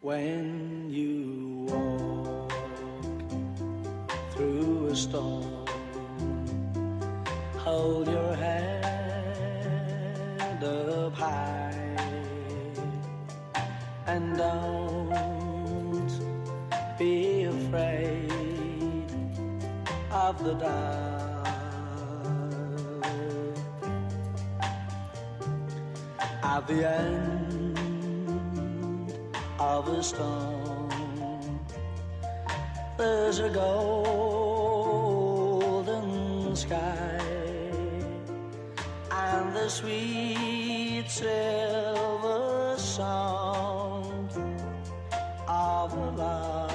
when you walk through a storm, hold your head up high and don't be afraid of the dark. At the end of a storm, there's a golden sky and the sweet silver sound of a lark.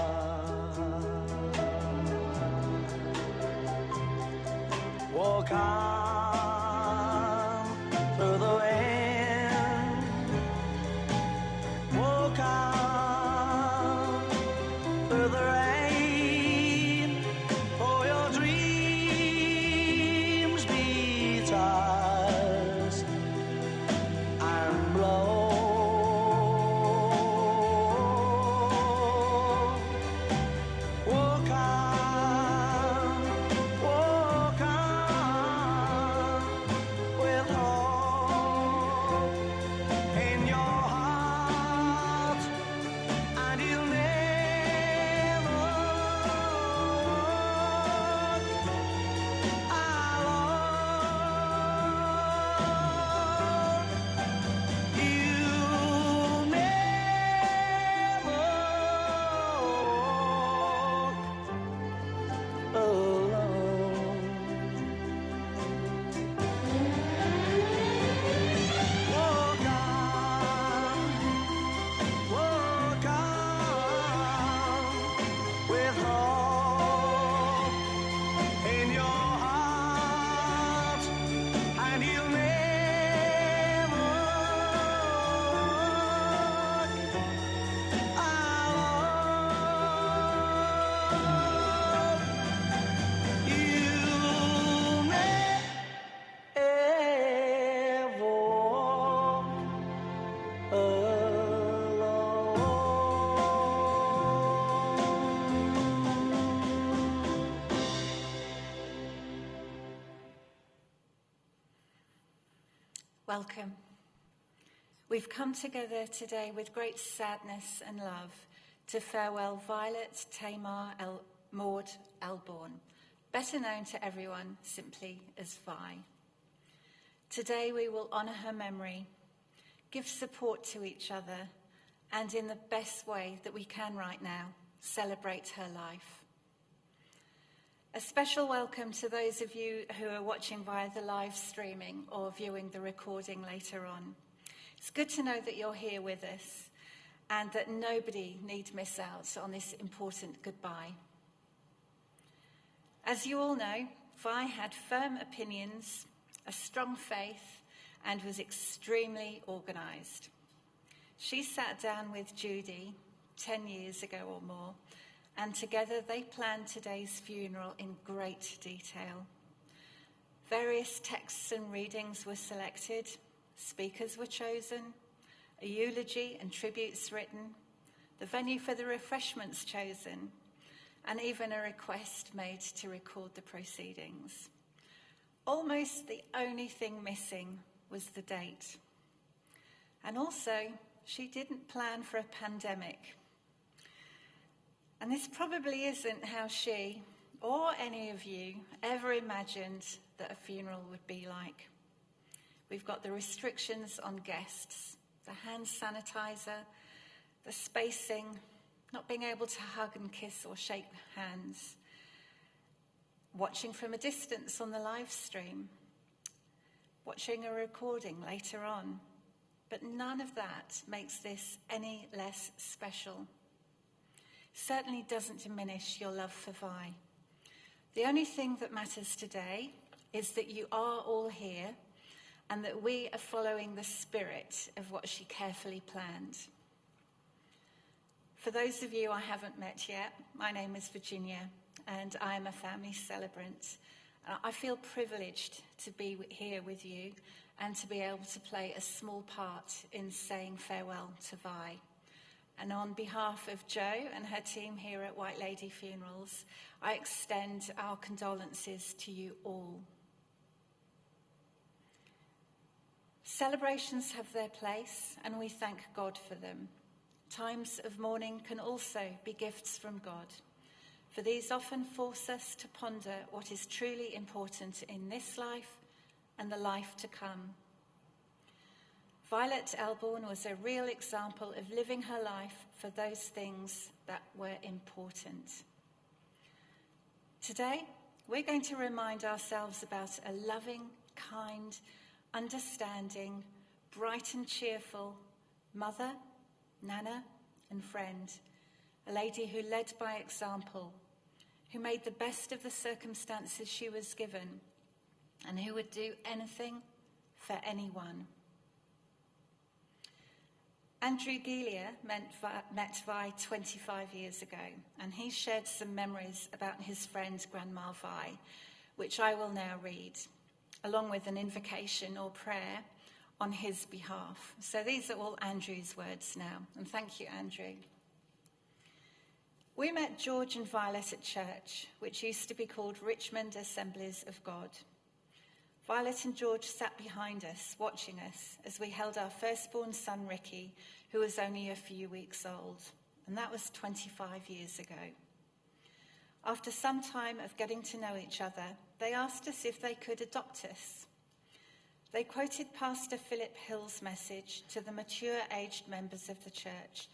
Walk on through the wind, walk on through the rain, for your dreams be tossed and blown. Walk on with hope in your heart, and you'll never walk alone. You'll never walk alone. Walk on with hope in your heart, and you'll never walk alone. You'll never walk Welcome. We've come together today with great sadness and love to farewell Violet Tamar Maud Elbourne, better known to everyone simply as Vi. Today we will honour her memory, give support to each other, and in the best way that we can right now, celebrate her life. A special welcome to those of you who are watching via the live streaming or viewing the recording later on. It's good to know that you're here with us and that nobody need miss out on this important goodbye. As you all know, Vi had firm opinions, a strong faith, and was extremely organised. She sat down with Judy 10 years ago or more, and together they planned today's funeral in great detail. Various texts and readings were selected, speakers were chosen, a eulogy and tributes written, the venue for the refreshments chosen, and even a request made to record the proceedings. Almost the only thing missing was the date. And also, she didn't plan for a pandemic. And this probably isn't how she, or any of you, ever imagined that a funeral would be like. We've got the restrictions on guests, the hand sanitizer, the spacing, not being able to hug and kiss or shake hands, watching from a distance on the live stream, watching a recording later on. But none of that makes this any less special. Certainly doesn't diminish your love for Vi. The only thing that matters today is that you are all here and that we are following the spirit of what she carefully planned. For those of you I haven't met yet, my name is Virginia and I am a family celebrant. I feel privileged to be here with you and to be able to play a small part in saying farewell to Vi. And on behalf of Jo and her team here at White Lady Funerals, I extend our condolences to you all. Celebrations have their place, and we thank God for them. Times of mourning can also be gifts from God, for these often force us to ponder what is truly important in this life and the life to come. Violet Elbourne was a real example of living her life for those things that were important. Today, we're going to remind ourselves about a loving, kind, understanding, bright and cheerful mother, nana, and friend, a lady who led by example, who made the best of the circumstances she was given, and who would do anything for anyone. Andrew Gelia met Vi 25 years ago, and he shared some memories about his friend Grandma Vi, which I will now read, along with an invocation or prayer on his behalf. So these are all Andrew's words now, and thank you, Andrew. We met George and Violet at church, which used to be called Richmond Assemblies of God. Violet and George sat behind us, watching us, as we held our firstborn son, Ricky, who was only a few weeks old, and that was 25 years ago. After some time of getting to know each other, they asked us if they could adopt us. They quoted Pastor Philip Hill's message to the mature-aged members of the church,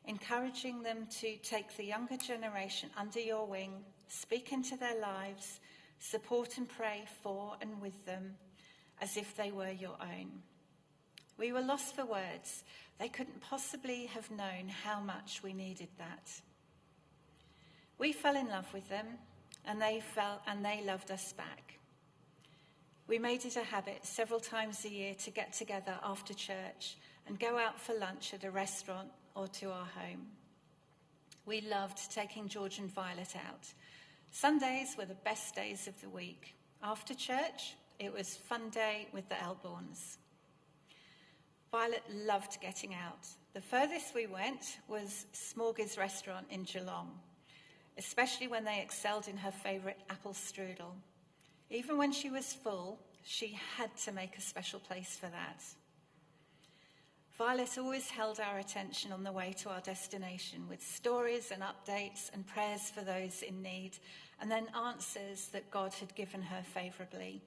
encouraging them to take the younger generation under your wing, speak into their lives, support and pray for and with them as if they were your own. We were lost for words. They couldn't possibly have known how much we needed that. We fell in love with them, and they loved us back. We made it a habit several times a year to get together after church and go out for lunch at a restaurant or to our home. We loved taking George and Violet out. Sundays were the best days of the week. After church, it was fun day with the Elbournes. Violet loved getting out. The furthest we went was Smorgasbord restaurant in Geelong, especially when they excelled in her favourite apple strudel. Even when she was full, she had to make a special place for that. Violet always held our attention on the way to our destination with stories and updates and prayers for those in need, and then answers that God had given her favourably.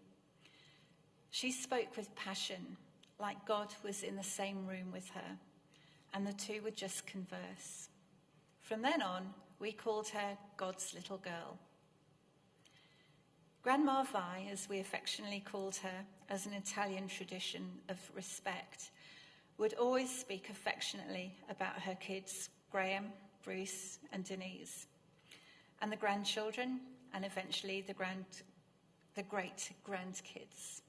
She spoke with passion, like God was in the same room with her, and the two would just converse. From then on, we called her God's little girl. Grandma Vi, as we affectionately called her, as an Italian tradition of respect, would always speak affectionately about her kids, Graham, Bruce, and Denise, and the grandchildren, and eventually the great-grandkids.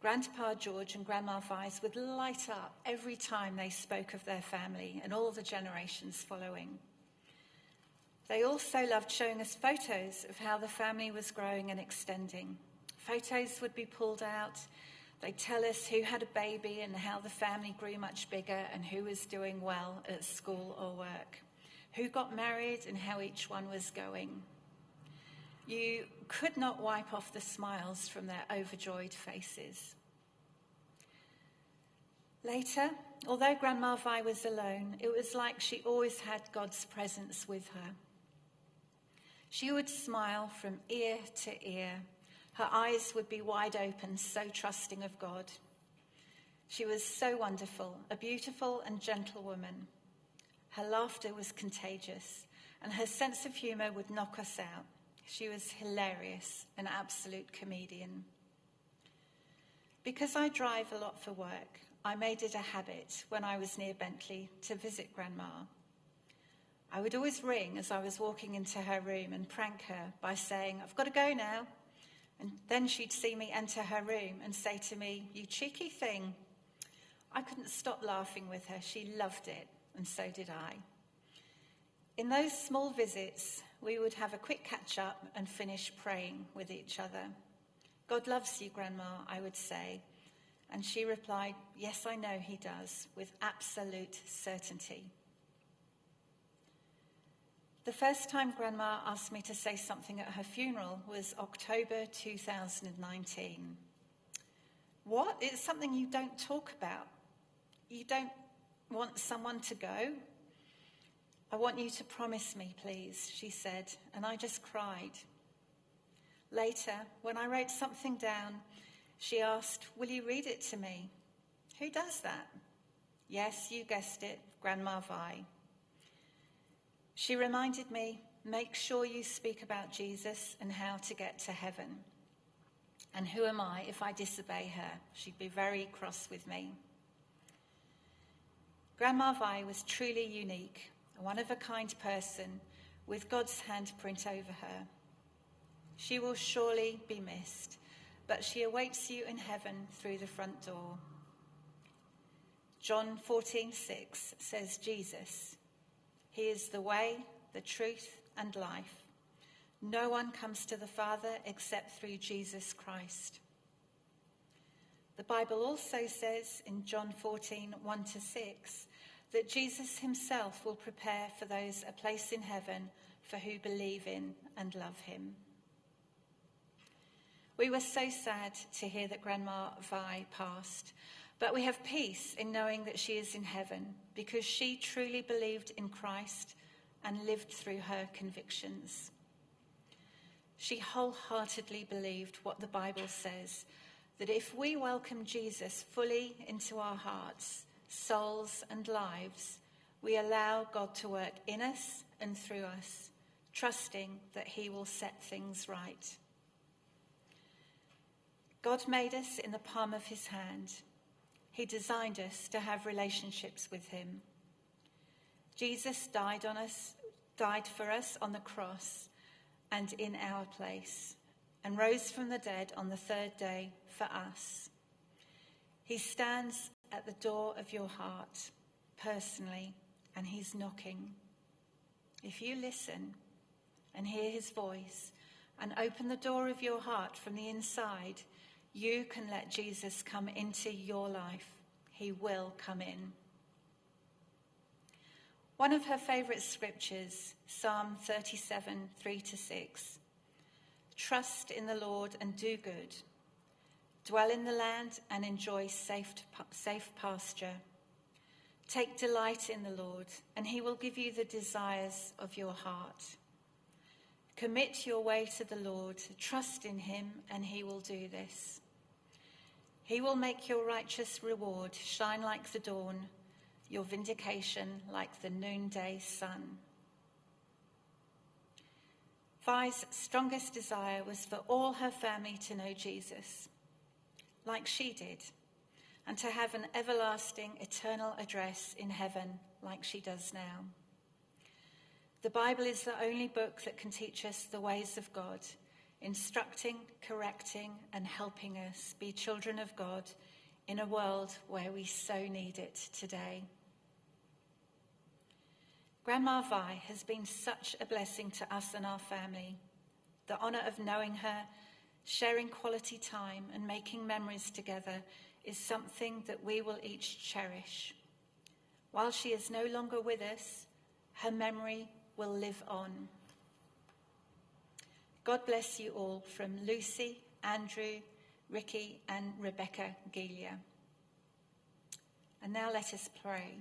Grandpa George and Grandma Vi's would light up every time they spoke of their family and all the generations following. They also loved showing us photos of how the family was growing and extending. Photos would be pulled out. They'd tell us who had a baby and how the family grew much bigger and who was doing well at school or work, who got married and how each one was going. You could not wipe off the smiles from their overjoyed faces. Later, although Grandma Vi was alone, it was like she always had God's presence with her. She would smile from ear to ear. Her eyes would be wide open, so trusting of God. She was so wonderful, a beautiful and gentle woman. Her laughter was contagious, and her sense of humour would knock us out. She was hilarious, an absolute comedian. Because I drive a lot for work, I made it a habit when I was near Bentley to visit Grandma. I would always ring as I was walking into her room and prank her by saying, "I've got to go now." And then she'd see me enter her room and say to me, "You cheeky thing." I couldn't stop laughing with her. She loved it, and so did I. In those small visits, we would have a quick catch-up and finish praying with each other. "God loves you, Grandma," I would say. And she replied, "Yes, I know he does," with absolute certainty. The first time Grandma asked me to say something at her funeral was October 2019. What? It's something you don't talk about. You don't want someone to go? I want you to promise me, please, she said, and I just cried. Later, when I wrote something down, she asked, will you read it to me? Who does that? Yes, you guessed it, Grandma Vi. She reminded me, make sure you speak about Jesus and how to get to heaven. And who am I if I disobey her? She'd be very cross with me. Grandma Vi was truly unique, a one-of-a-kind person with God's handprint over her. She will surely be missed, but she awaits you in heaven through the front door. John 14:6 says Jesus, he is the way, the truth, and life. No one comes to the Father except through Jesus Christ. The Bible also says in John 14:1-6 that Jesus himself will prepare for those a place in heaven for who believe in and love him. We were so sad to hear that Grandma Vi passed, but we have peace in knowing that she is in heaven because she truly believed in Christ and lived through her convictions. She wholeheartedly believed what the Bible says, that if we welcome Jesus fully into our hearts, souls, and lives, we allow God to work in us and through us, trusting that he will set things right. God made us in the palm of his hand. He designed us to have relationships with him. Jesus died for us on the cross and in our place, and rose from the dead on the third day for us. He stands at the door of your heart personally, and he's knocking. If you listen and hear his voice and open the door of your heart from the inside, you can let Jesus come into your life. He will come in. One of her favourite scriptures, Psalm 37, 3-6. Trust in the Lord and do good. Dwell in the land and enjoy safe pasture. Take delight in the Lord, and he will give you the desires of your heart. Commit your way to the Lord. Trust in him, and he will do this. He will make your righteous reward shine like the dawn, your vindication like the noonday sun. Vi's strongest desire was for all her family to know Jesus, like she did, and to have an everlasting, eternal address in heaven like she does now. The Bible is the only book that can teach us the ways of God, instructing, correcting, and helping us be children of God in a world where we so need it today. Grandma Vi has been such a blessing to us and our family. The honour of knowing her, sharing quality time, and making memories together is something that we will each cherish. While she is no longer with us, her memory will live on. God bless you all from Lucy, Andrew, Ricky, and Rebecca Gelia. And now let us pray.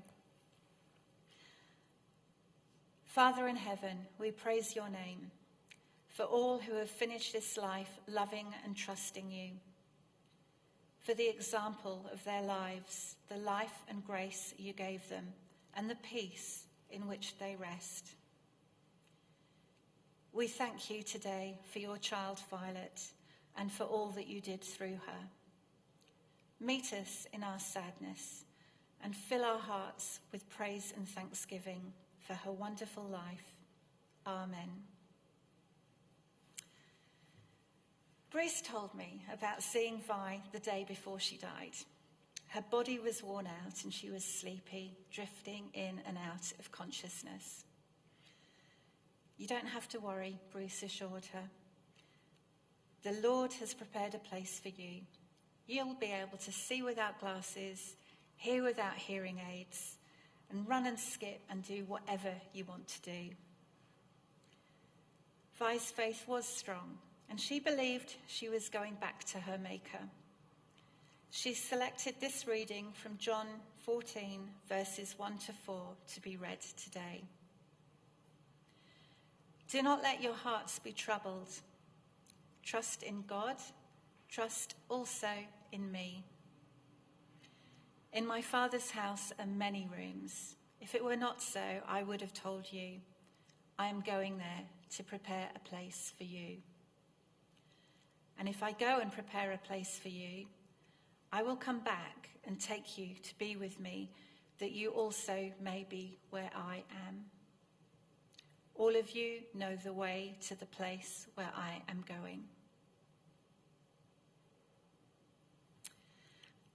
Father in heaven, we praise your name for all who have finished this life loving and trusting you, for the example of their lives, the life and grace you gave them, and the peace in which they rest. We thank you today for your child Violet and for all that you did through her. Meet us in our sadness and fill our hearts with praise and thanksgiving for her wonderful life. Amen. Bruce told me about seeing Vi the day before she died. Her body was worn out and she was sleepy, drifting in and out of consciousness. You don't have to worry, Bruce assured her. The Lord has prepared a place for you. You'll be able to see without glasses, hear without hearing aids, and run and skip and do whatever you want to do. Vi's faith was strong, and she believed she was going back to her Maker. She selected this reading from John 14, verses 1 to 4, to be read today. Do not let your hearts be troubled. Trust in God, trust also in me. In my Father's house are many rooms. If it were not so, I would have told you. I am going there to prepare a place for you. And if I go and prepare a place for you, I will come back and take you to be with me, that you also may be where I am. All of you know the way to the place where I am going.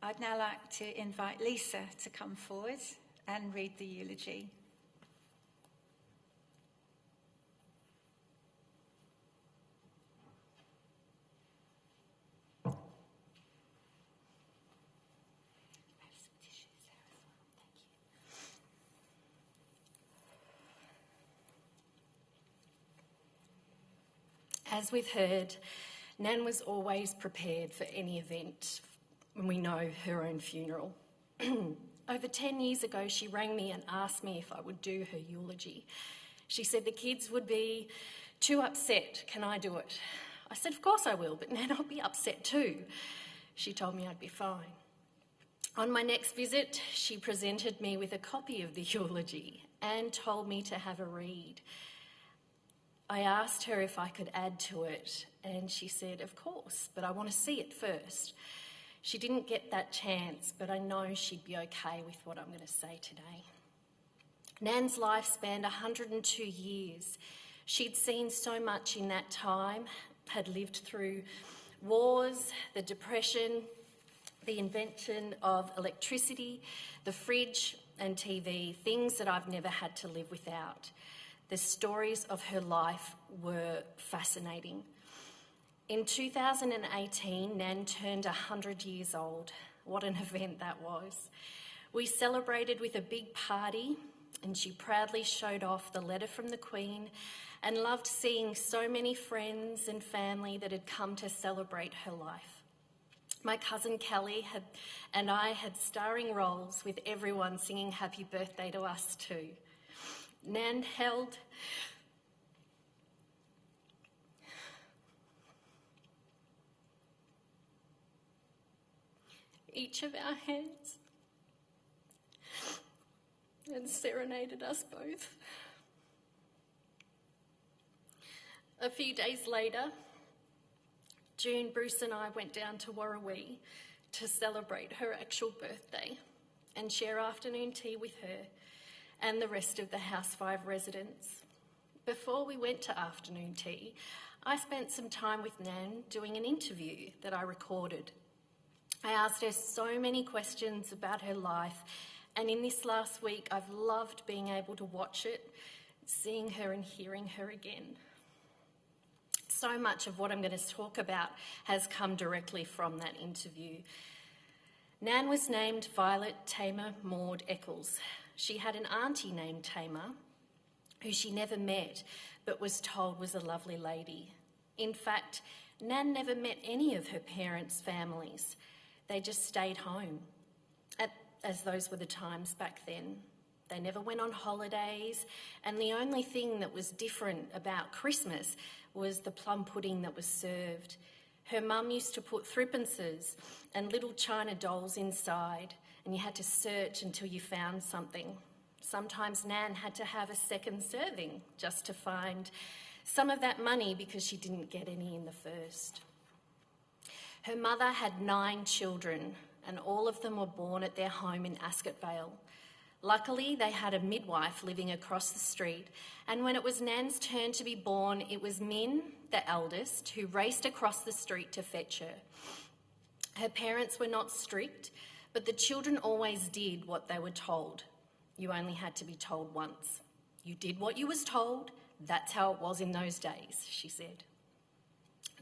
I'd now like to invite Lisa to come forward and read the eulogy. As we've heard, Nan was always prepared for any event, and we know her own funeral. Over 10 years ago, she rang me and asked me if I would do her eulogy. She said the kids would be too upset. Can I do it? I said, of course I will, but Nan, I'll be upset too. She told me I'd be fine. On my next visit, she presented me with a copy of the eulogy and told me to have a read. I asked her if I could add to it, and she said, of course, but I want to see it first. She didn't get that chance, but I know she'd be okay with what I'm going to say today. Nan's life spanned 102 years. She'd seen so much in that time, had lived through wars, the Depression, the invention of electricity, the fridge and TV, things that I've never had to live without. The stories of her life were fascinating. In 2018, Nan turned 100 years old. What an event that was. We celebrated with a big party, and she proudly showed off the letter from the Queen and loved seeing so many friends and family that had come to celebrate her life. My cousin Kelly and I had starring roles with everyone singing happy birthday to us too. Nan held each of our hands and serenaded us both. A few days later, June, Bruce and I went down to Warrawee to celebrate her actual birthday and share afternoon tea with her and the rest of the House 5 residents. Before we went to afternoon tea, I spent some time with Nan doing an interview that I recorded. I asked her so many questions about her life, and in this last week, I've loved being able to watch it, seeing her and hearing her again. So much of what I'm going to talk about has come directly from that interview. Nan was named Violet Tamer Maud Eccles. She had an auntie named Tamer, who she never met, but was told was a lovely lady. In fact, Nan never met any of her parents' families. They just stayed home, as those were the times back then. They never went on holidays, and the only thing that was different about Christmas was the plum pudding that was served. Her mum used to put threepences and little china dolls inside, and you had to search until you found something. Sometimes Nan had to have a second serving just to find some of that money because she didn't get any in the first. Her mother had 9 children, and all of them were born at their home in Ascot Vale. Luckily, they had a midwife living across the street, and when it was Nan's turn to be born, it was Min, the eldest, who raced across the street to fetch her. Her parents were not strict, but the children always did what they were told. You only had to be told once. You did what you was told. That's how it was in those days, she said.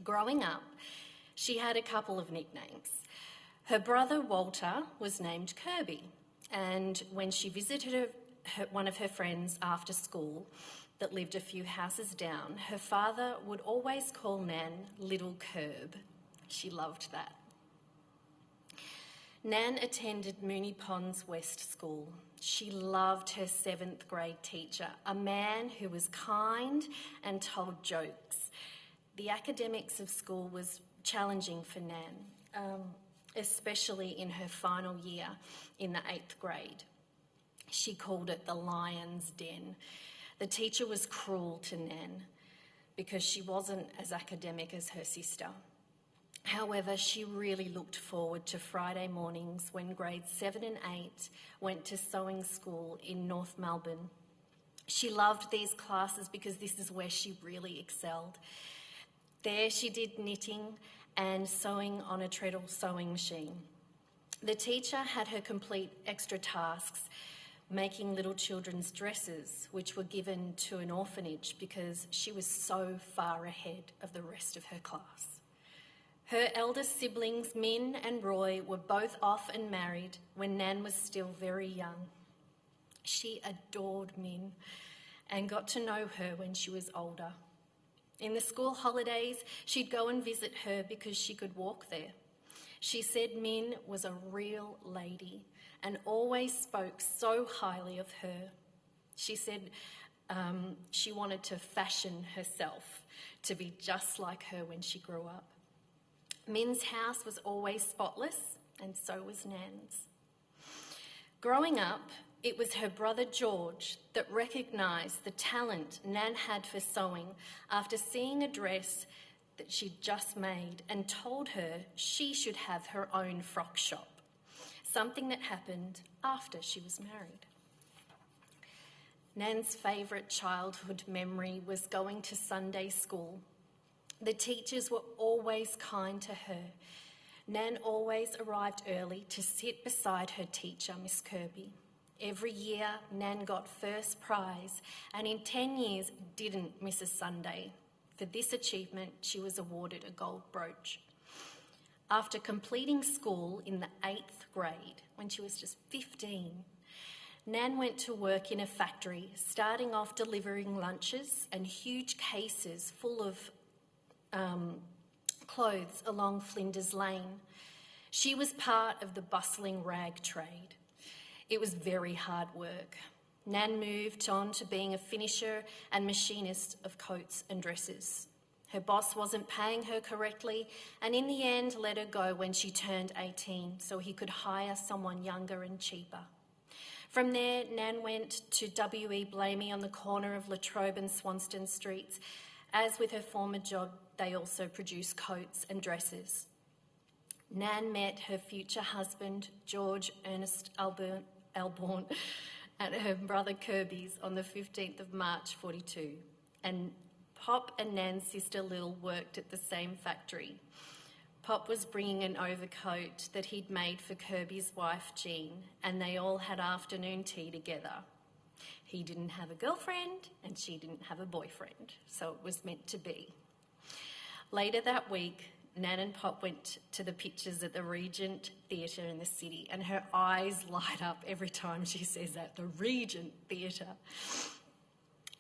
Growing up, she had a couple of nicknames. Her brother, Walter, was named Kirby, and when she visited one of her friends after school that lived a few houses down, her father would always call Nan Little Curb. She loved that. Nan attended Moonee Ponds West School. She loved her 7th grade teacher, a man who was kind and told jokes. The academics of school was challenging for Nan, especially in her final year in the 8th grade. She called it the lion's den. The teacher was cruel to Nan because she wasn't as academic as her sister. However, she really looked forward to Friday mornings when grades 7 and 8 went to sewing school in North Melbourne. She loved these classes because this is where she really excelled. There she did knitting and sewing on a treadle sewing machine. The teacher had her complete extra tasks, making little children's dresses, which were given to an orphanage because she was so far ahead of the rest of her class. Her eldest siblings, Min and Roy, were both off and married when Nan was still very young. She adored Min and got to know her when she was older. In the school holidays, she'd go and visit her because she could walk there. She said Min was a real lady and always spoke so highly of her. She said she wanted to fashion herself to be just like her when she grew up. Min's house was always spotless, and so was Nan's. Growing up, it was her brother George that recognised the talent Nan had for sewing after seeing a dress that she'd just made and told her she should have her own frock shop, something that happened after she was married. Nan's favourite childhood memory was going to Sunday school. The teachers were always kind to her. Nan always arrived early to sit beside her teacher, Miss Kirby. Every year, Nan got first prize and in 10 years didn't miss a Sunday. For this achievement, she was awarded a gold brooch. After completing school in the 8th grade, when she was just 15, Nan went to work in a factory, starting off delivering lunches and huge cases full of clothes along Flinders Lane. She was part of the bustling rag trade. It was very hard work. Nan moved on to being a finisher and machinist of coats and dresses. Her boss wasn't paying her correctly and in the end let her go when she turned 18 so he could hire someone younger and cheaper. From there, Nan went to W.E. Blamey on the corner of Latrobe and Swanston Streets. As with her former job, they also produced coats and dresses. Nan met her future husband, George Ernest Elbourne, at her brother Kirby's on the 15th of March 42. And Pop and Nan's sister Lil worked at the same factory. Pop was bringing an overcoat that he'd made for Kirby's wife, Jean, and they all had afternoon tea together. He didn't have a girlfriend and she didn't have a boyfriend, so it was meant to be. Later that week, Nan and Pop went to the pictures at the Regent Theatre in the city, and her eyes light up every time she says that, the Regent Theatre.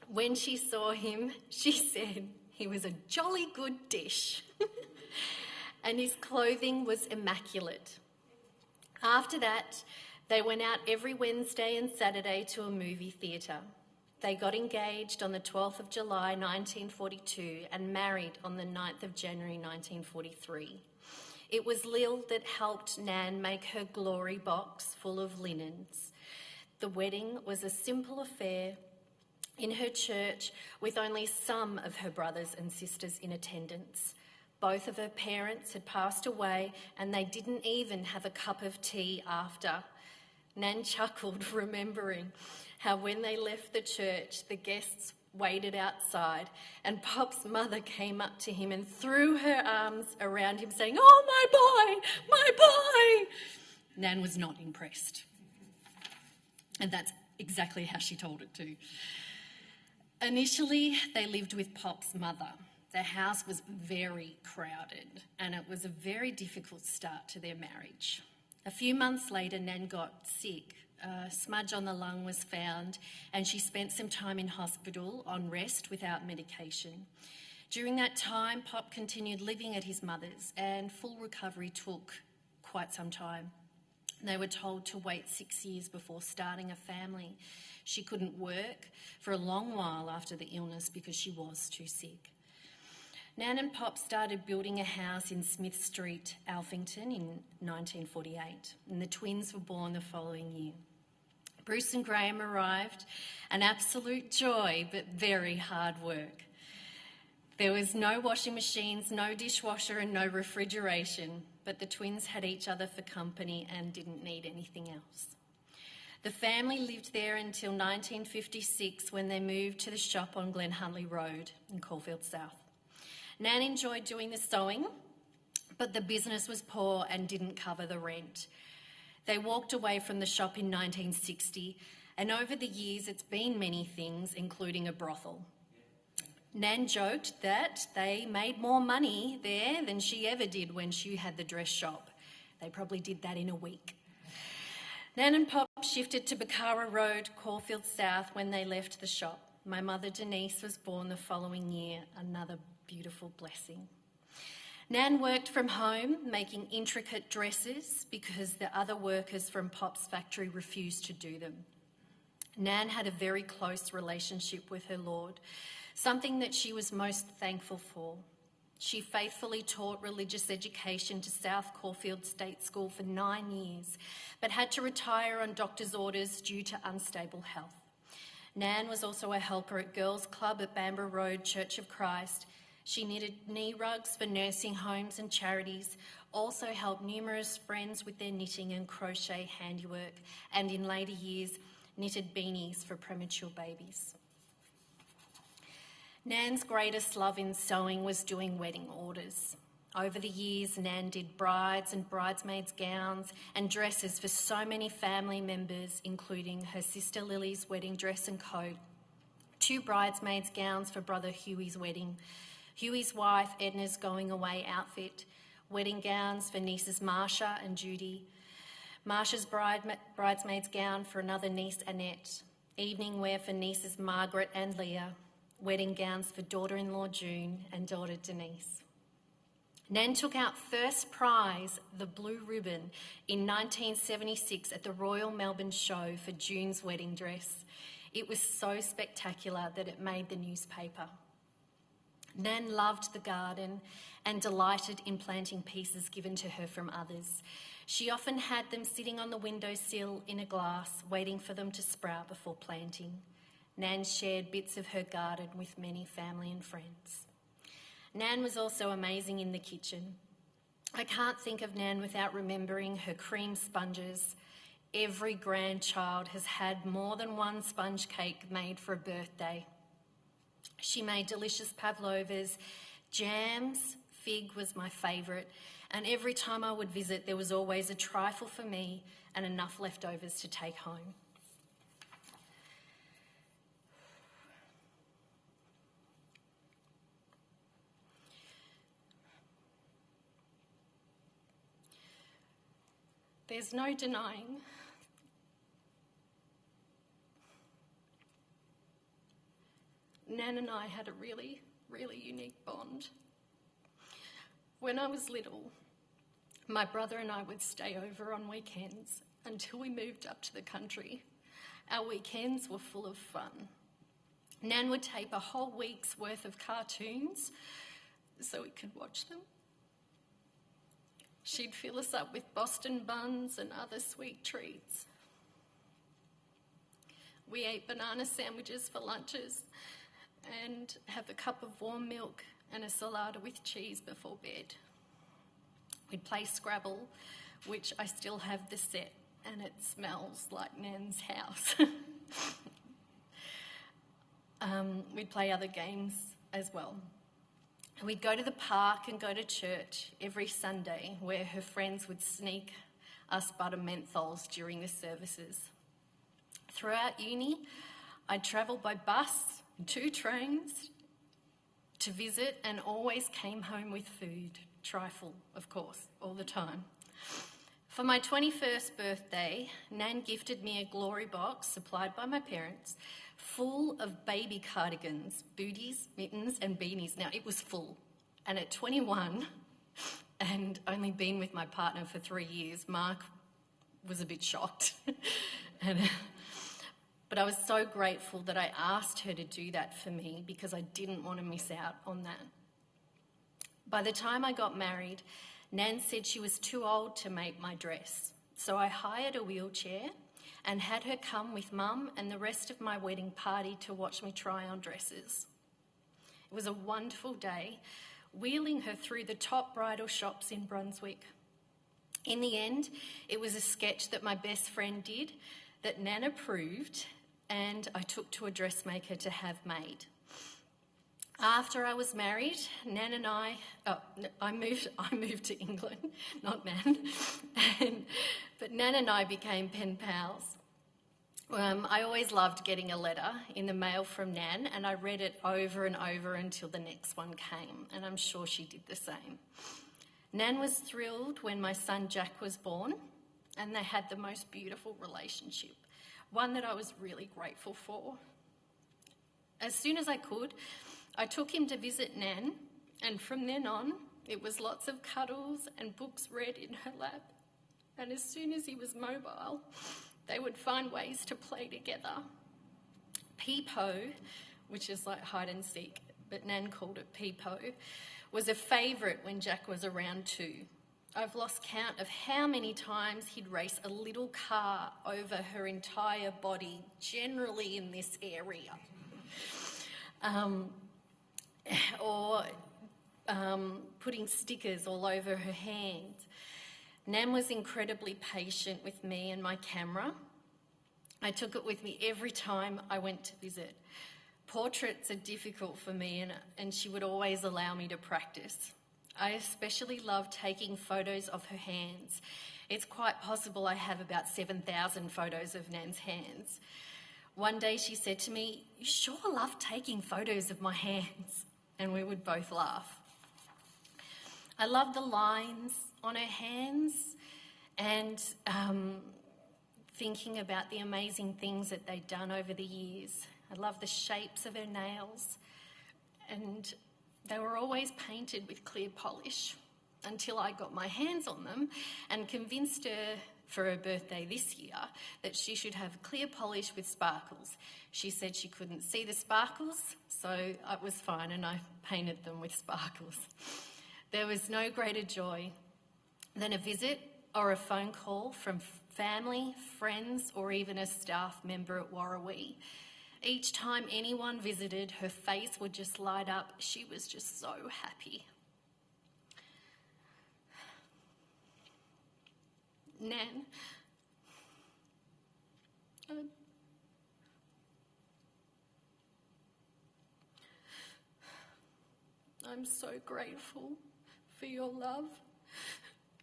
When she saw him, she said he was a jolly good dish and his clothing was immaculate. After that, they went out every Wednesday and Saturday to a movie theatre. They got engaged on the 12th of July 1942 and married on the 9th of January 1943. It was Lil that helped Nan make her glory box full of linens. The wedding was a simple affair in her church with only some of her brothers and sisters in attendance. Both of her parents had passed away and they didn't even have a cup of tea after. Nan chuckled, remembering how when they left the church, the guests waited outside and Pop's mother came up to him and threw her arms around him saying, "Oh, my boy, my boy!" Nan was not impressed. And that's exactly how she told it too. Initially, they lived with Pop's mother. Their house was very crowded and it was a very difficult start to their marriage. A few months later, Nan got sick A smudge on the lung was found, and she spent some time in hospital on rest without medication. During that time, Pop continued living at his mother's, and full recovery took quite some time. They were told to wait 6 years before starting a family. She couldn't work for a long while after the illness because she was too sick. Nan and Pop started building a house in Smith Street, Alphington, in 1948, and the twins were born the following year. Bruce and Graham arrived, an absolute joy, but very hard work. There was no washing machines, no dishwasher, and no refrigeration, but the twins had each other for company and didn't need anything else. The family lived there until 1956 when they moved to the shop on Glen Huntley Road in Caulfield South. Nan enjoyed doing the sewing, but the business was poor and didn't cover the rent. They walked away from the shop in 1960, and over the years it's been many things, including a brothel. Nan joked that they made more money there than she ever did when she had the dress shop. They probably did that in a week. Nan and Pop shifted to Bakara Road, Caulfield South, when they left the shop. My mother Denise was born the following year, another beautiful blessing. Nan worked from home, making intricate dresses because the other workers from Pop's factory refused to do them. Nan had a very close relationship with her Lord, something that she was most thankful for. She faithfully taught religious education to South Caulfield State School for 9 years, but had to retire on doctor's orders due to unstable health. Nan was also a helper at Girls' Club at Bamborough Road Church of Christ. She knitted knee rugs for nursing homes and charities, also helped numerous friends with their knitting and crochet handiwork, and in later years knitted beanies for premature babies. Nan's greatest love in sewing was doing wedding orders. Over the years, Nan did brides and bridesmaids' gowns and dresses for so many family members, including her sister Lily's wedding dress and coat, 2 bridesmaids' gowns for brother Huey's wedding, Huey's wife Edna's going away outfit, wedding gowns for nieces Marsha and Judy, Marsha's bridesmaid's gown for another niece Annette, evening wear for nieces Margaret and Leah, wedding gowns for daughter-in-law June and daughter Denise. Nan took out first prize, the blue ribbon, in 1976 at the Royal Melbourne Show for June's wedding dress. It was so spectacular that it made the newspaper. Nan loved the garden and delighted in planting pieces given to her from others. She often had them sitting on the windowsill in a glass, waiting for them to sprout before planting. Nan shared bits of her garden with many family and friends. Nan was also amazing in the kitchen. I can't think of Nan without remembering her cream sponges. Every grandchild has had more than one sponge cake made for a birthday. She made delicious pavlovas, jams. Fig was my favourite, and every time I would visit there was always a trifle for me and enough leftovers to take home. There's no denying Nan and I had a really, really unique bond. When I was little, my brother and I would stay over on weekends until we moved up to the country. Our weekends were full of fun. Nan would tape a whole week's worth of cartoons so we could watch them. She'd fill us up with Boston buns and other sweet treats. We ate banana sandwiches for lunches and have a cup of warm milk and a salada with cheese before bed. We'd play Scrabble, which I still have the set, and it smells like Nan's house. We'd play other games as well. We'd go to the park and go to church every Sunday, where her friends would sneak us butter menthols during the services. Throughout uni, I'd travel by bus, 2 trains, to visit, and always came home with food. Trifle, of course, all the time. For my 21st birthday, Nan gifted me a glory box supplied by my parents full of baby cardigans, booties, mittens and beanies. Now, it was full. And at 21, and only been with my partner for 3 years, Mark was a bit shocked. But I was so grateful that I asked her to do that for me because I didn't want to miss out on that. By the time I got married, Nan said she was too old to make my dress. So I hired a wheelchair and had her come with Mum and the rest of my wedding party to watch me try on dresses. It was a wonderful day, wheeling her through the top bridal shops in Brunswick. In the end, it was a sketch that my best friend did that Nan approved and I took to a dressmaker to have made. After I was married, Nan and I moved to England, not Nan, but Nan and I became pen pals. I always loved getting a letter in the mail from Nan, and I read it over and over until the next one came, and I'm sure she did the same. Nan was thrilled when my son Jack was born, and they had the most beautiful relationship, one that I was really grateful for. As soon as I could, I took him to visit Nan, and from then on, it was lots of cuddles and books read in her lap. And as soon as he was mobile, they would find ways to play together. Peepo, which is like hide and seek, but Nan called it Peepo, was a favourite when Jack was around too. I've lost count of how many times he'd race a little car over her entire body, generally in this area. Or putting stickers all over her hands. Nan was incredibly patient with me and my camera. I took it with me every time I went to visit. Portraits are difficult for me and she would always allow me to practice. I especially love taking photos of her hands. It's quite possible I have about 7,000 photos of Nan's hands. One day she said to me, "You sure love taking photos of my hands." And we would both laugh. I love the lines on her hands and thinking about the amazing things that they'd done over the years. I love the shapes of her nails, and they were always painted with clear polish until I got my hands on them and convinced her for her birthday this year that she should have clear polish with sparkles. She said she couldn't see the sparkles, so it was fine and I painted them with sparkles. There was no greater joy than a visit or a phone call from family, friends, or even a staff member at Warrawee. Each time anyone visited, her face would just light up. She was just so happy. Nan, I'm so grateful for your love,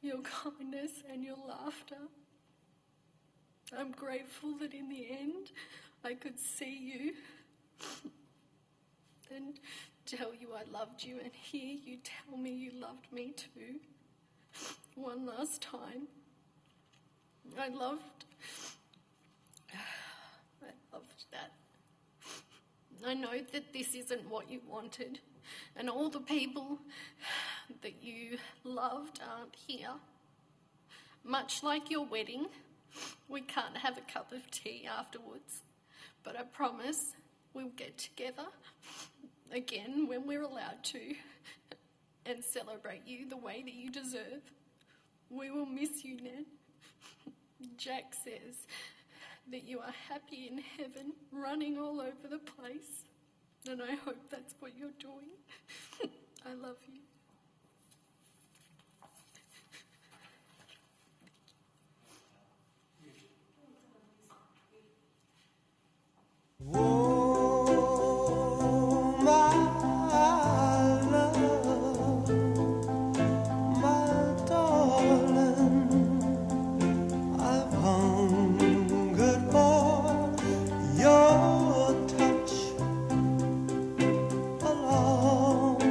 your kindness and your laughter. I'm grateful that in the end I could see you and tell you I loved you and hear you tell me you loved me too. One last time. I loved that. I know that this isn't what you wanted, and all the people that you loved aren't here. Much like your wedding, we can't have a cup of tea afterwards, but I promise we'll get together again when we're allowed to and celebrate you the way that you deserve. We will miss you, Nan. Jack says that you are happy in heaven, running all over the place, and I hope that's what you're doing. I love you. Oh, my love, my darling, I've hungered for your touch along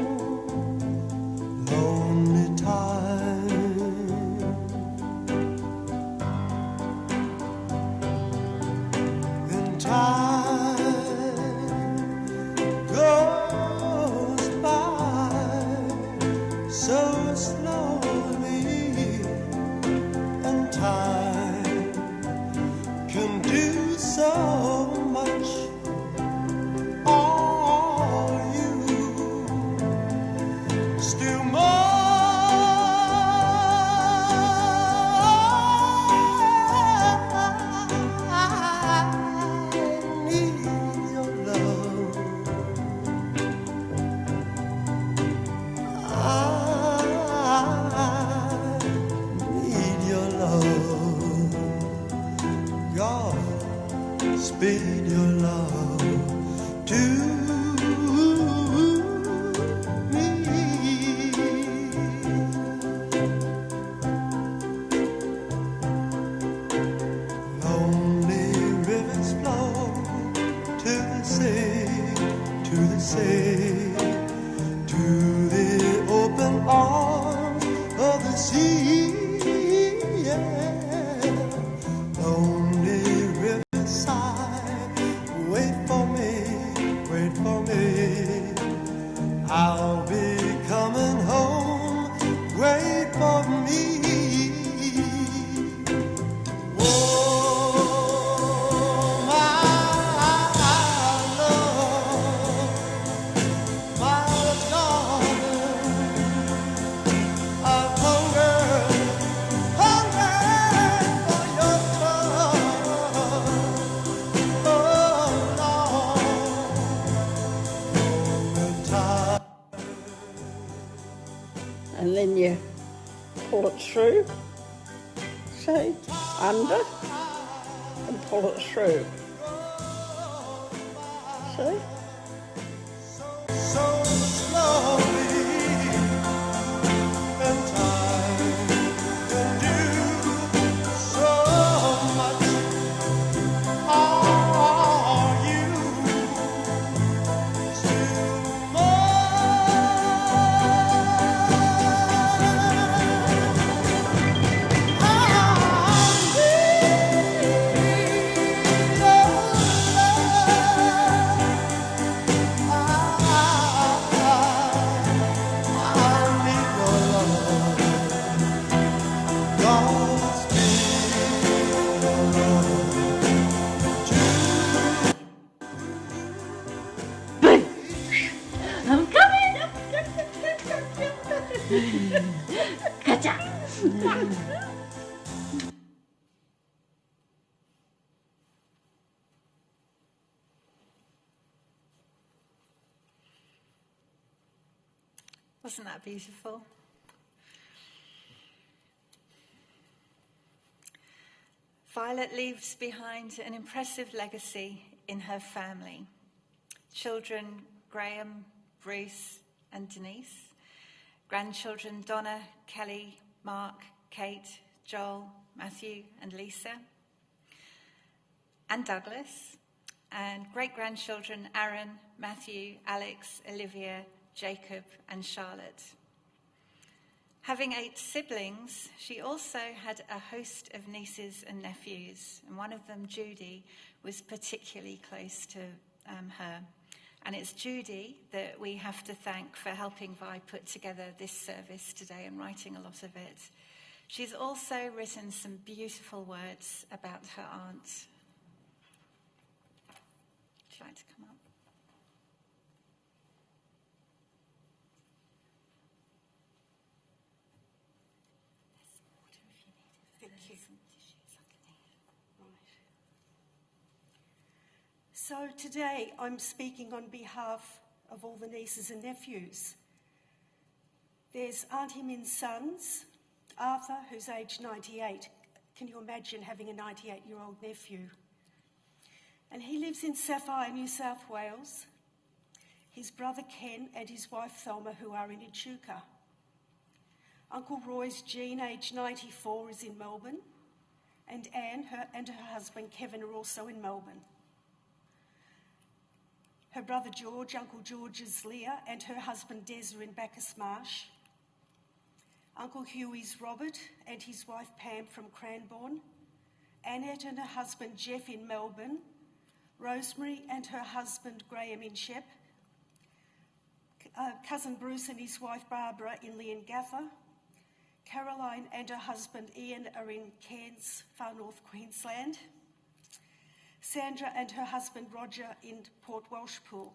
to the sea, to the open arms of the sea. Yeah. Lonely riverside, wait for me. I'll be coming home, wait for me. Oh, my love, my darling, I've hungered for your touch. Oh, Lord, time. And then you pull it through, see, under, and pull it through, see? So slowly, and time can do so much. Are you still I'm coming! Gotcha! Wasn't that beautiful? Violet leaves behind an impressive legacy in her family. Children Graham, Bruce, and Denise. Grandchildren Donna, Kelly, Mark, Kate, Joel, Matthew, and Lisa. And Douglas. And great-grandchildren Aaron, Matthew, Alex, Olivia, Jacob, and Charlotte. Having 8 siblings, she also had a host of nieces and nephews, and one of them, Judy, was particularly close to her. And it's Judy that we have to thank for helping Vi put together this service today and writing a lot of it. She's also written some beautiful words about her aunt. Would you like to come up? Thank you. So today I'm speaking on behalf of all the nieces and nephews. There's Auntie Min's sons, Arthur, who's aged 98. Can you imagine having a 98-year-old nephew? And he lives in Sapphire, New South Wales. His brother Ken and his wife Thelma, who are in Echuca. Uncle Roy's Jean, aged 94, is in Melbourne. And Anne and her husband Kevin are also in Melbourne. Her brother George, Uncle George's Leah, and her husband Des are in Bacchus Marsh. Uncle Huey's Robert and his wife Pam from Cranbourne. Annette and her husband Jeff in Melbourne. Rosemary and her husband Graham in Shep. Cousin Bruce and his wife Barbara in Leongatha. Caroline and her husband Ian are in Cairns, far north Queensland. Sandra and her husband Roger in Port Welshpool.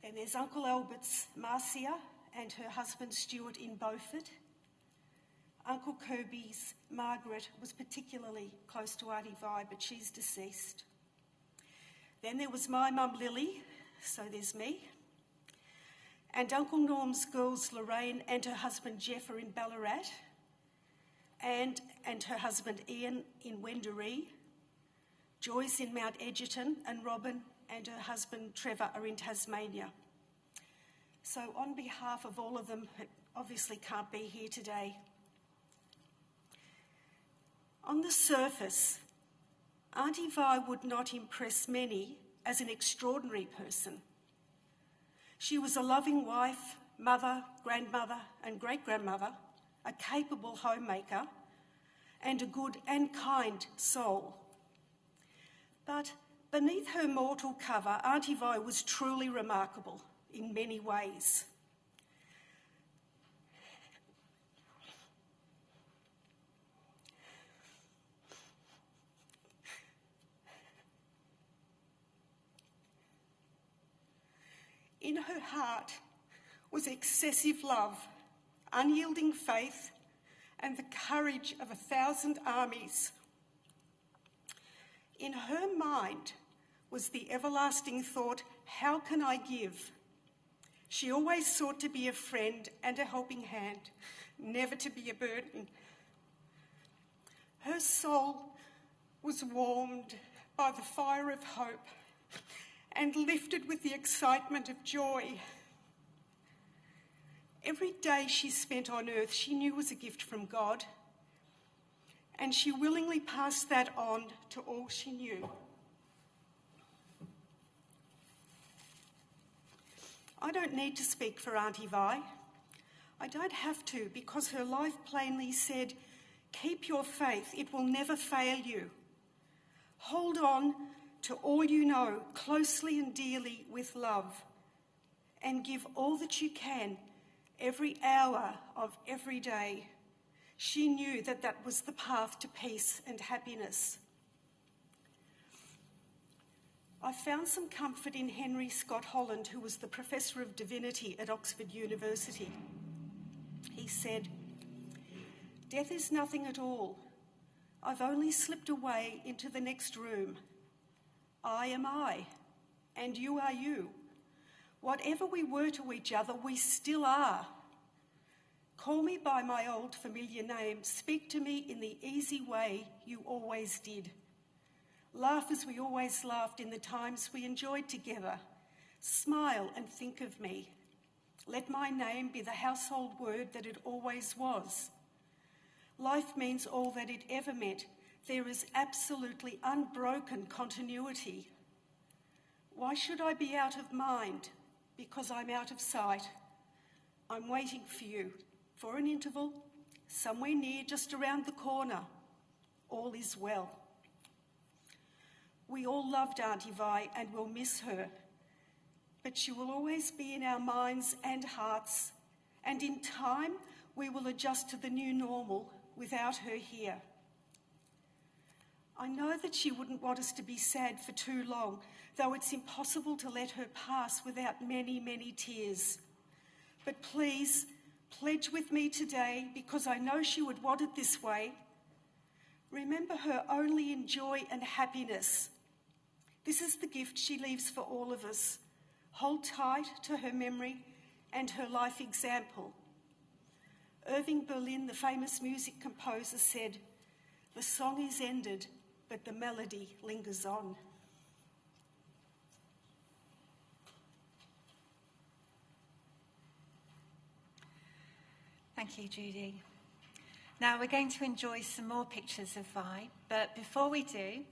Then there's Uncle Albert's Marcia and her husband Stuart in Beaufort. Uncle Kirby's Margaret was particularly close to Auntie Vi, but she's deceased. Then there was my mum Lily, so there's me. And Uncle Norm's girls Lorraine and her husband Jeff are in Ballarat. And her husband Ian in Wendouree. Joyce in Mount Egerton, and Robin and her husband Trevor are in Tasmania. So on behalf of all of them who obviously can't be here today, on the surface, Auntie Vi would not impress many as an extraordinary person. She was a loving wife, mother, grandmother, and great-grandmother, a capable homemaker, and a good and kind soul. But beneath her mortal cover, Auntie Vi was truly remarkable in many ways. In her heart was excessive love, unyielding faith, and the courage of 1,000 armies. In her mind was the everlasting thought, how can I give? She always sought to be a friend and a helping hand, never to be a burden. Her soul was warmed by the fire of hope and lifted with the excitement of joy. Every day she spent on earth she knew was a gift from God, and she willingly passed that on to all she knew. I don't need to speak for Auntie Vi. I don't have to, because her life plainly said, keep your faith, it will never fail you. Hold on to all you know closely and dearly with love, and give all that you can every hour of every day. She knew that that was the path to peace and happiness. I found some comfort in Henry Scott Holland, who was the Professor of Divinity at Oxford University. He said, "Death is nothing at all. I've only slipped away into the next room. I am I, and you are you. Whatever we were to each other, we still are. Call me by my old familiar name. Speak to me in the easy way you always did. Laugh as we always laughed in the times we enjoyed together. Smile and think of me. Let my name be the household word that it always was. Life means all that it ever meant. There is absolutely unbroken continuity. Why should I be out of mind? Because I'm out of sight. I'm waiting for you, for an interval, somewhere near, just around the corner. All is well." We all loved Auntie Vi and will miss her, but she will always be in our minds and hearts, and in time we will adjust to the new normal without her here. I know that she wouldn't want us to be sad for too long, though it's impossible to let her pass without many, many tears. But please, pledge with me today, because I know she would want it this way. Remember her only in joy and happiness. This is the gift she leaves for all of us. Hold tight to her memory and her life example. Irving Berlin, the famous music composer, said, "The song is ended, but the melody lingers on." Thank you, Judy. Now we're going to enjoy some more pictures of Vi, but before we do,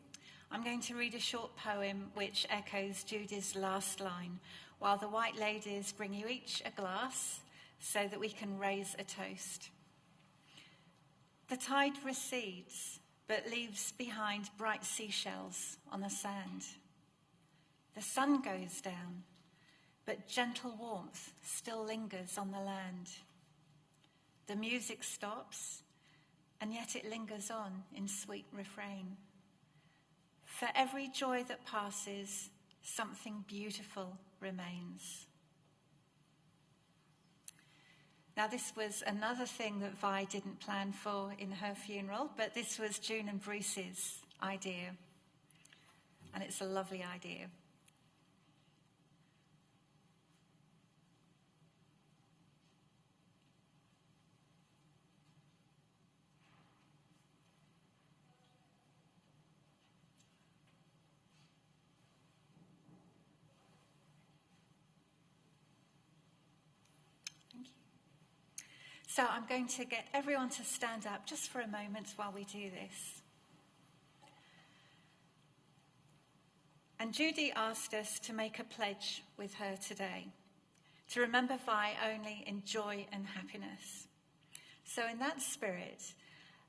I'm going to read a short poem which echoes Judy's last line, while the white ladies bring you each a glass so that we can raise a toast. The tide recedes, but leaves behind bright seashells on the sand. The sun goes down, but gentle warmth still lingers on the land. The music stops, and yet it lingers on in sweet refrain. For every joy that passes, something beautiful remains. Now, this was another thing that Vi didn't plan for in her funeral, but this was June and Bruce's idea, and it's a lovely idea. So I'm going to get everyone to stand up just for a moment while we do this. And Judy asked us to make a pledge with her today, to remember Vi only in joy and happiness. So in that spirit,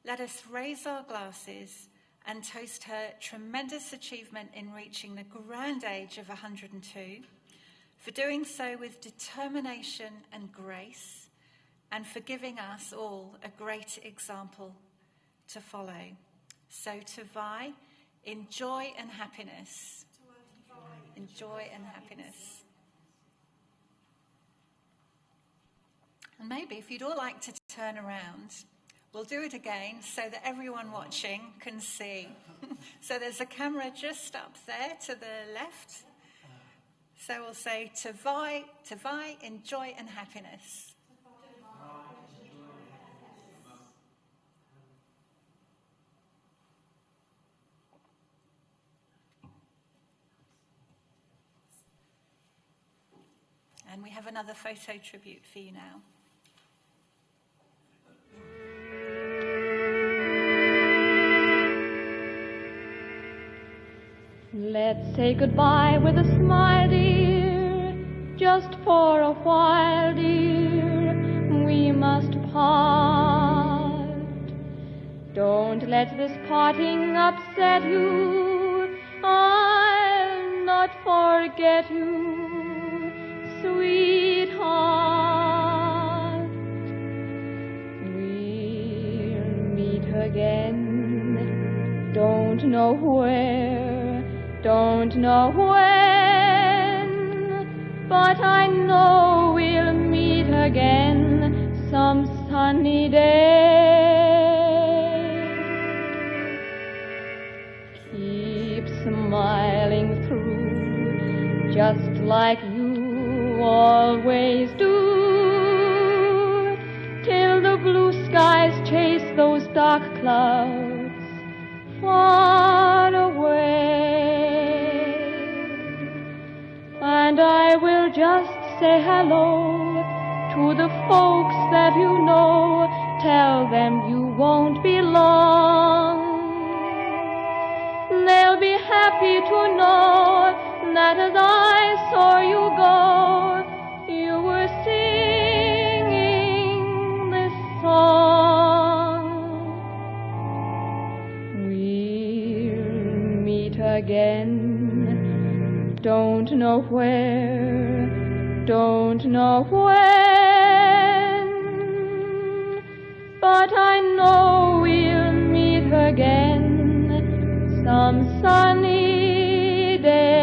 let us raise our glasses and toast her tremendous achievement in reaching the grand age of 102, for doing so with determination and grace, and for giving us all a great example to follow. So to Vi, in joy and happiness. In joy and happiness. And maybe if you'd all like to turn around, we'll do it again so that everyone watching can see. So there's a camera just up there to the left. So we'll say to Vi, in joy and happiness. And we have another photo tribute for you now. Let's say goodbye with a smile, dear, just for a while, dear, we must part. Don't let this parting upset you, I'll not forget you, sweetheart. We'll meet again, don't know where, don't know when, but I know we'll meet again some sunny day. Keep smiling through, just like you always do, till the blue skies chase those dark clouds far away. And I will just say hello to the folks that you know. Tell them you won't be long. They'll be happy to know that as I saw you go, you were singing this song. We'll meet again, don't know where, don't know when, but I know we'll meet again some sunny day.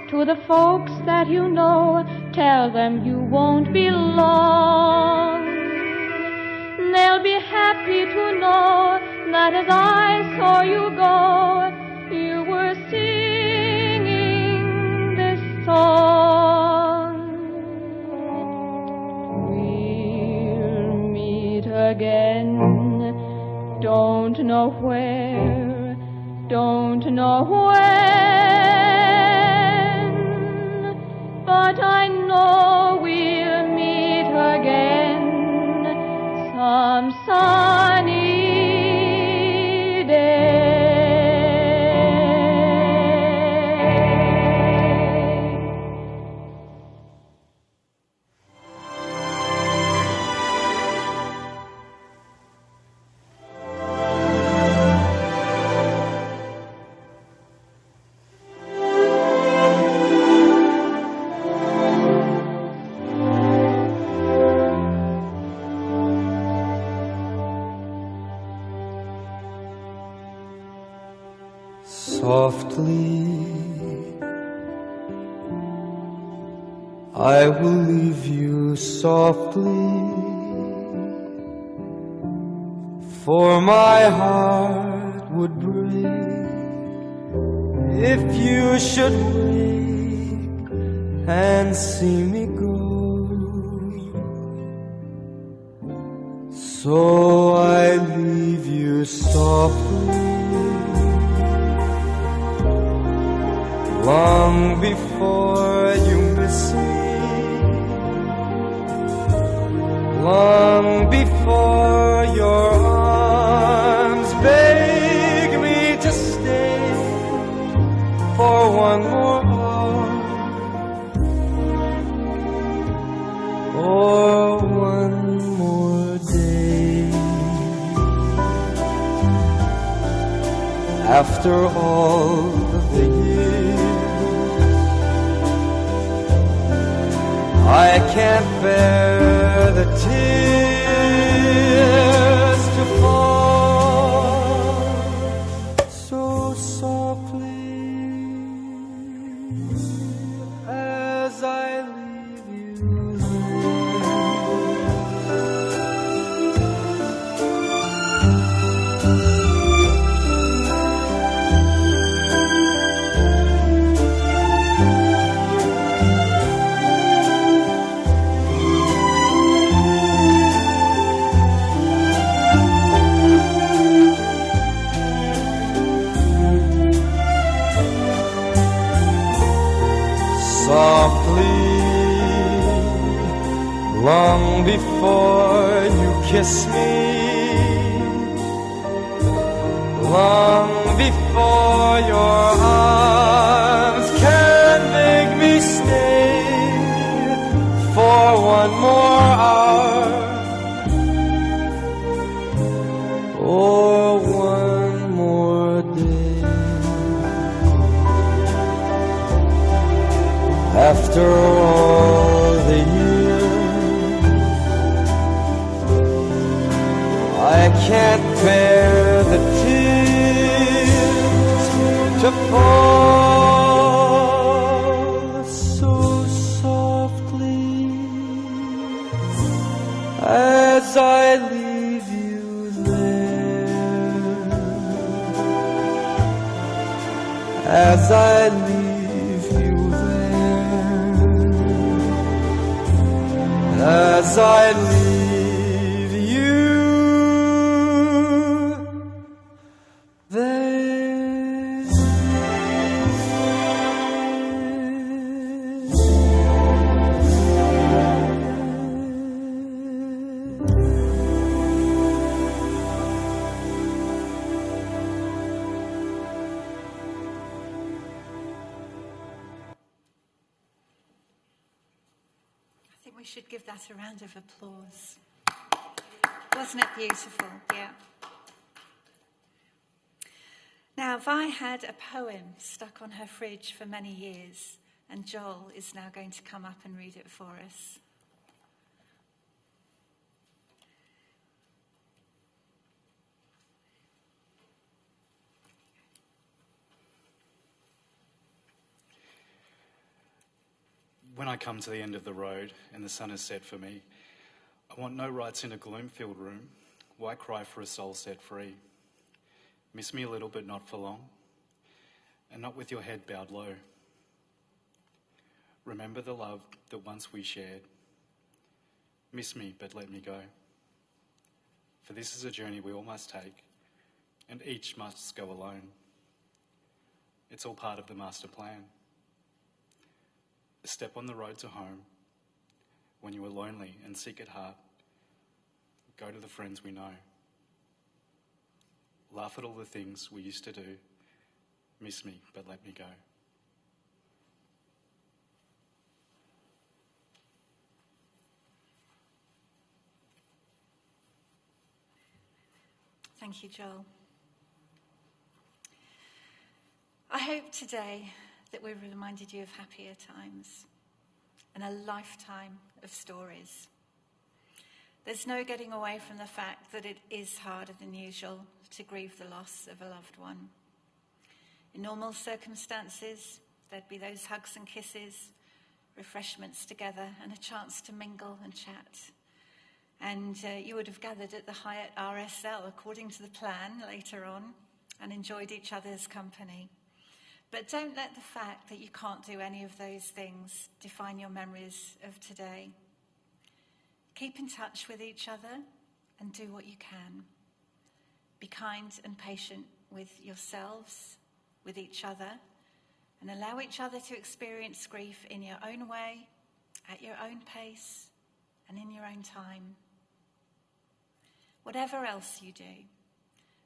To the folks that you know, tell them you won't be long. They'll be happy to know that as I saw you go, you were singing this song. We'll meet again, don't know where, don't know when, but I know we'll meet again some sunny day. Softly I will leave you softly, for my heart would break if you should wake and see me go. So I leave you softly, long before you miss me, long before your arms beg me to stay for one more hour or one more day. After all the years, I can't bear the tears to fall so softly as I leave you softly, long before you kiss me, long before your arms can make me stay for one more hour or one more day. After all the years, I can't bear the tears to fall so softly as I leave you there, as I leave you there, as I leave you there. I think we should give that a round of applause. Wasn't it beautiful? Yeah. Now, Vi had a poem stuck on her fridge for many years, and Joel is now going to come up and read it for us. When I come to the end of the road and the sun is set for me, I want no rights in a gloom-filled room. Why cry for a soul set free? Miss me a little but not for long, and not with your head bowed low. Remember the love that once we shared. Miss me but let me go. For this is a journey we all must take, and each must go alone. It's all part of the master plan. A step on the road to home. When you are lonely and sick at heart, go to the friends we know. Laugh at all the things we used to do. Miss me, but let me go. Thank you, Joel. I hope today that we've reminded you of happier times and a lifetime of stories. There's no getting away from the fact that it is harder than usual to grieve the loss of a loved one. In normal circumstances, there'd be those hugs and kisses, refreshments together and a chance to mingle and chat. And you would have gathered at the Hyatt RSL according to the plan later on and enjoyed each other's company. But don't let the fact that you can't do any of those things define your memories of today. Keep in touch with each other and do what you can. Be kind and patient with yourselves, with each other, and allow each other to experience grief in your own way, at your own pace, and in your own time. Whatever else you do,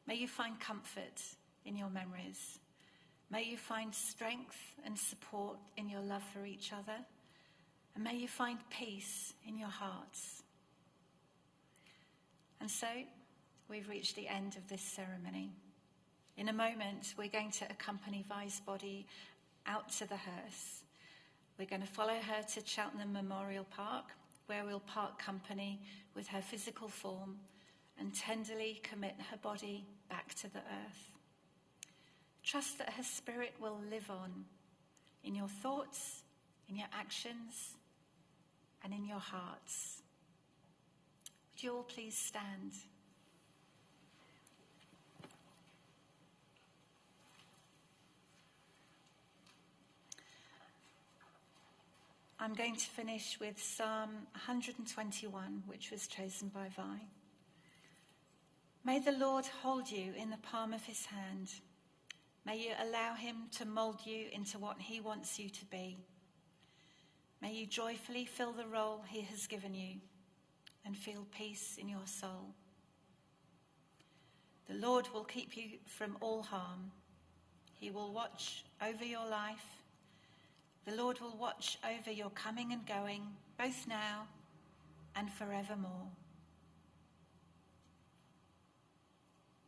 may you find comfort in your memories. May you find strength and support in your love for each other, and may you find peace in your hearts. And so, we've reached the end of this ceremony. In a moment, we're going to accompany Vi's body out to the hearse. We're going to follow her to Cheltenham Memorial Park, where we'll part company with her physical form and tenderly commit her body back to the earth. Trust that her spirit will live on in your thoughts, in your actions, and in your hearts. Would you all please stand? I'm going to finish with Psalm 121, which was chosen by Vi. May the Lord hold you in the palm of his hand. May you allow him to mould you into what he wants you to be. May you joyfully fill the role he has given you and feel peace in your soul. The Lord will keep you from all harm. He will watch over your life. The Lord will watch over your coming and going, both now and forevermore.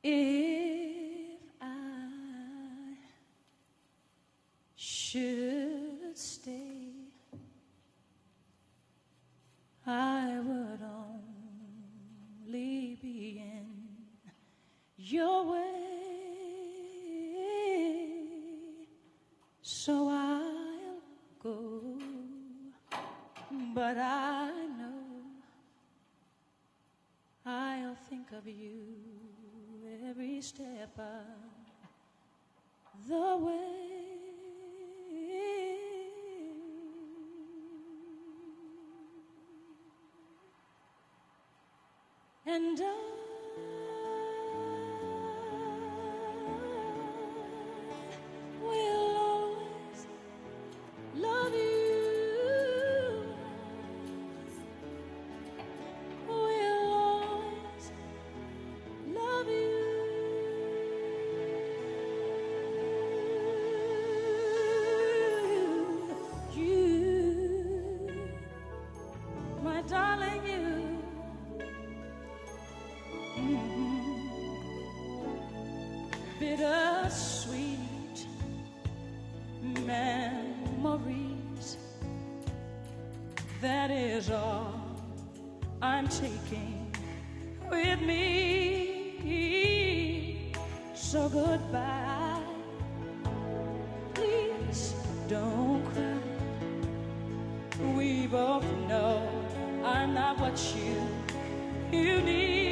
If I should stay, I would only be in your way. So I'll go, but I know I'll think of you every step of the way. And I will always love you. Will always love you. You, my darling, you. Bittersweet memories, that is all I'm taking with me. So goodbye, please don't cry. We both know I'm not what you need.